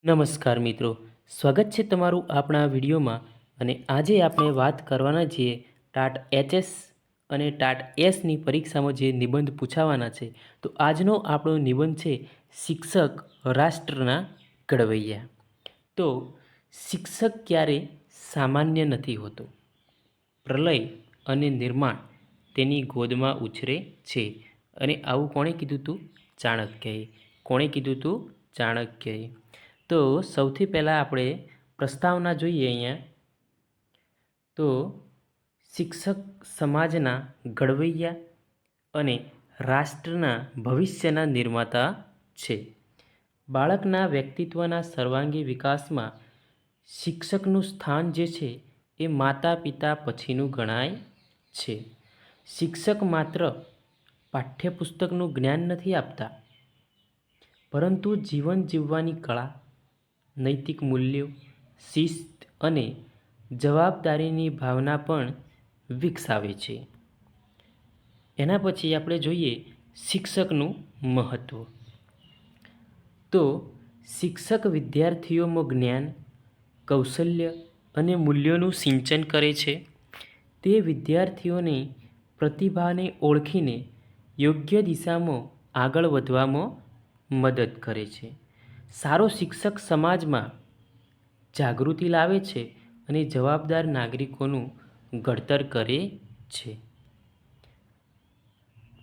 નમસ્કાર મિત્રો, સ્વાગત છે તમારું આપણા વિડીયોમાં. અને આજે આપણે વાત કરવાના છીએ ટાટ એચએસ અને ટાટ એસની પરીક્ષામાં જે નિબંધ પૂછાવાના છે. તો આજનો આપણો નિબંધ છે શિક્ષક રાષ્ટ્રના ઘડવૈયા. તો શિક્ષક ક્યારે સામાન્ય નથી હોતો. પ્રલય અને નિર્માણ તેની ગોદમાં ઉછરે છે. અને આવું કોણે કીધું હતું? ચાણક્યએ. કોણે કીધું હતું? ચાણક્યએ. તો સૌથી પહેલાં આપણે પ્રસ્તાવના જોઈએ અહીંયા. તો શિક્ષક સમાજના ઘડવૈયા અને રાષ્ટ્રના ભવિષ્યના નિર્માતા છે. બાળકના વ્યક્તિત્વના સર્વાંગી વિકાસમાં શિક્ષકનું સ્થાન જે છે એ માતા પિતા પછીનું ગણાય છે. શિક્ષક માત્ર પાઠ્યપુસ્તકનું જ્ઞાન નથી આપતા, પરંતુ જીવન જીવવાની કળા, નૈતિક મૂલ્યો, શિસ્ત અને જવાબદારીની ભાવના પણ વિકસાવે છે. એના પછી આપણે જોઈએ શિક્ષકનું મહત્ત્વ. તો શિક્ષક વિદ્યાર્થીઓમાં જ્ઞાન, કૌશલ્ય અને મૂલ્યોનું સિંચન કરે છે. તે વિદ્યાર્થીઓની પ્રતિભાને ઓળખીને યોગ્ય દિશામાં આગળ વધવામાં મદદ કરે છે. સારો શિક્ષક સમાજમાં જાગૃતિ લાવે છે અને જવાબદાર નાગરિકોનું ઘડતર કરે છે.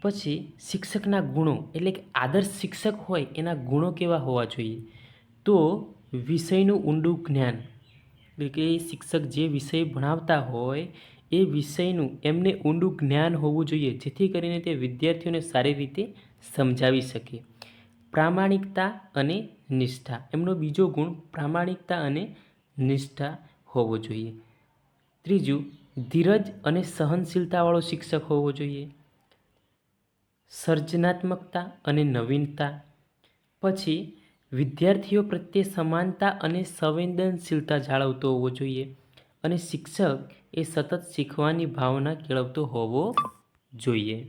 પછી શિક્ષકના ગુણો, એટલે કે આદર્શ શિક્ષક હોય એના ગુણો કેવા હોવા જોઈએ? તો વિષયનું ઊંડું જ્ઞાન, એટલે કે શિક્ષક જે વિષય ભણાવતા હોય એ વિષયનું એમને ઊંડું જ્ઞાન હોવું જોઈએ, જેથી કરીને તે વિદ્યાર્થીઓને સારી રીતે સમજાવી શકે. પ્રામાણિકતા અને નિષ્ઠા, એમનો બીજો ગુણ પ્રામાણિકતા અને નિષ્ઠા હોવો જોઈએ. ત્રીજું, ધીરજ અને સહનશીલતાવાળો શિક્ષક હોવો જોઈએ. સર્જનાત્મકતા અને નવીનતા. પછી વિદ્યાર્થીઓ પ્રત્યે સમાનતા અને સંવેદનશીલતા જાળવતો હોવો જોઈએ. અને શિક્ષક એ સતત શીખવાની ભાવના કેળવતો હોવો જોઈએ.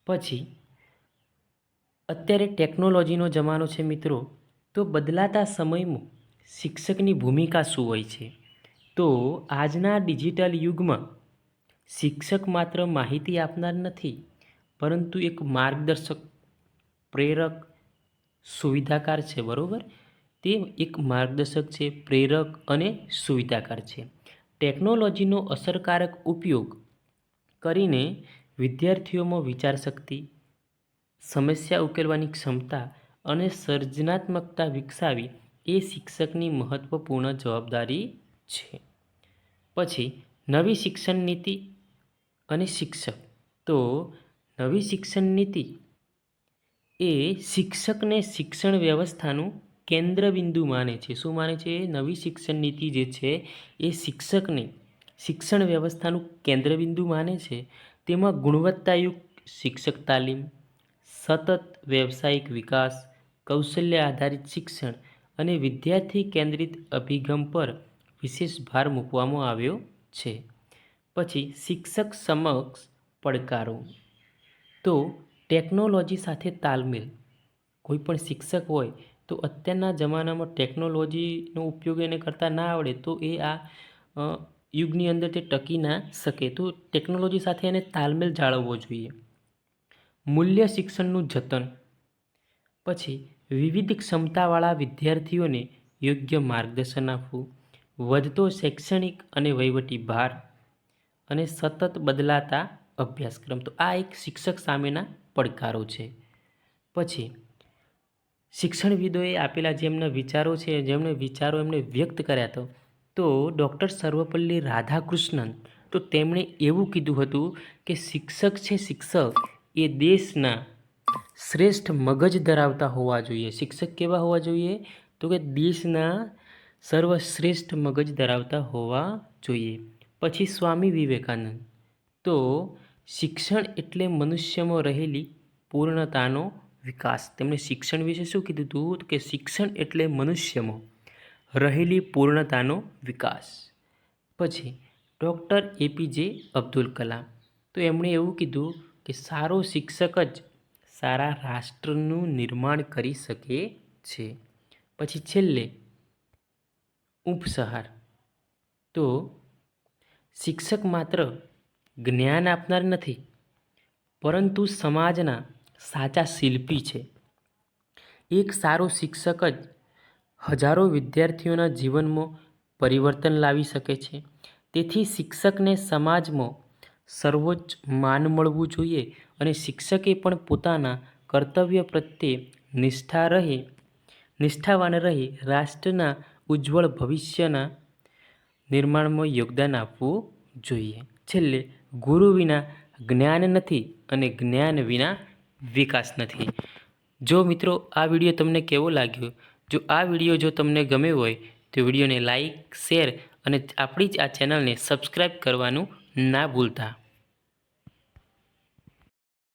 પછી અત્યારે ટેકનોલોજીનો જમાનો છે મિત્રો, તો બદલાતા સમયમાં શિક્ષકની ભૂમિકા શું હોય છે? તો આજના ડિજિટલ યુગમાં શિક્ષક માત્ર માહિતી આપનાર નથી, પરંતુ એક માર્ગદર્શક, પ્રેરક, સુવિધાકાર છે. બરાબર? તે એક માર્ગદર્શક છે, પ્રેરક અને સુવિધાકાર છે. ટેકનોલોજીનો અસરકારક ઉપયોગ કરીને વિદ્યાર્થીઓમાં વિચારશક્તિ, સમસ્યા ઉકેલવાની ક્ષમતા અને સર્જનાત્મકતા વિકસાવી એ શિક્ષકની મહત્ત્વપૂર્ણ જવાબદારી છે. પછી નવી શિક્ષણ નીતિ અને શિક્ષક. તો નવી શિક્ષણ નીતિ એ શિક્ષકને શિક્ષણ વ્યવસ્થાનું કેન્દ્રબિંદુ માને છે. શું માને છે? નવી શિક્ષણ નીતિ જે છે એ શિક્ષકને શિક્ષણ વ્યવસ્થાનું કેન્દ્રબિંદુ માને છે. તેમાં ગુણવત્તાયુક્ત શિક્ષક તાલીમ, સતત વ્યવસાયિક વિકાસ, કૌશલ્ય આધારિત શિક્ષણ અને વિદ્યાર્થી કેન્દ્રિત અભિગમ પર વિશેષ ભાર મૂકવામાં આવ્યો છે. પછી શિક્ષક સમક્ષ પડકારો. તો ટેકનોલોજી સાથે તાલમેલ. કોઈ પણ શિક્ષક હોય તો અત્યારના જમાનામાં ટેકનોલોજીનો ઉપયોગ એને કરતાં ના આવડે તો એ આ યુગની અંદર તે ટકી ના શકે. તો ટેકનોલોજી સાથે એને તાલમેલ જાળવવો જોઈએ. મૂલ્ય શિક્ષણનું જતન. પછી વિવિધ ક્ષમતાવાળા વિદ્યાર્થીઓને યોગ્ય માર્ગદર્શન આપવું, વધતો શૈક્ષણિક અને વહીવટી ભાર અને સતત બદલાતા અભ્યાસક્રમ. તો આ એક શિક્ષક સામેના પડકારો છે. પછી શિક્ષણવિદોએ આપેલા જે એમના વિચારો છે, જેમણે વિચારો એમણે વ્યક્ત કર્યા હતા, તો ડૉક્ટર સર્વપલ્લી રાધાકૃષ્ણન, તો તેમણે એવું કીધું હતું કે શિક્ષક છે, શિક્ષક એ દેશના શ્રેષ્ઠ મગજ ધરાવતા હોવા જોઈએ. શિક્ષક કેવા હોવા જોઈએ? તો કે દેશના સર્વશ્રેષ્ઠ મગજ ધરાવતા હોવા જોઈએ. પછી સ્વામી વિવેકાનંદ, તો શિક્ષણ એટલે મનુષ્યમાં રહેલી પૂર્ણતાનો વિકાસ. તેમણે શિક્ષણ વિશે શું કીધું હતું? કે શિક્ષણ એટલે મનુષ્યમાં રહેલી પૂર્ણતાનો વિકાસ. પછી ડૉક્ટર એપીજે અબ્દુલ કલામ, તો એમણે એવું કીધું કે સારો શિક્ષક જ સારા રાષ્ટ્રનું નિર્માણ કરી શકે છે. પછી છેલ્લે ઉપસહાર. તો શિક્ષક માત્ર જ્ઞાન આપનાર નથી, પરંતુ સમાજના સાચા શિલ્પી છે. એક સારો શિક્ષક જ હજારો વિદ્યાર્થીઓના જીવનમાં પરિવર્તન લાવી શકે છે. તેથી શિક્ષકને સમાજમાં સર્વોચ્ચ માન મળવું જોઈએ અને શિક્ષકે પણ પોતાના કર્તવ્ય પ્રત્યે નિષ્ઠાવાન રહી રાષ્ટ્રના ઉજ્જવળ ભવિષ્યના નિર્માણમાં યોગદાન આપવું જોઈએ. છેલ્લે ગુરુ વિના જ્ઞાન નથી અને જ્ઞાન વિના વિકાસ નથી. જો મિત્રો આ વિડીયો તમને કેવો લાગ્યો? જો આ વિડીયો તમને ગમ્યો હોય તો વિડીયોને લાઈક, શેર અને આપણી જ આ ચેનલને સબસ્ક્રાઈબ કરવાનું ના ભૂલતા.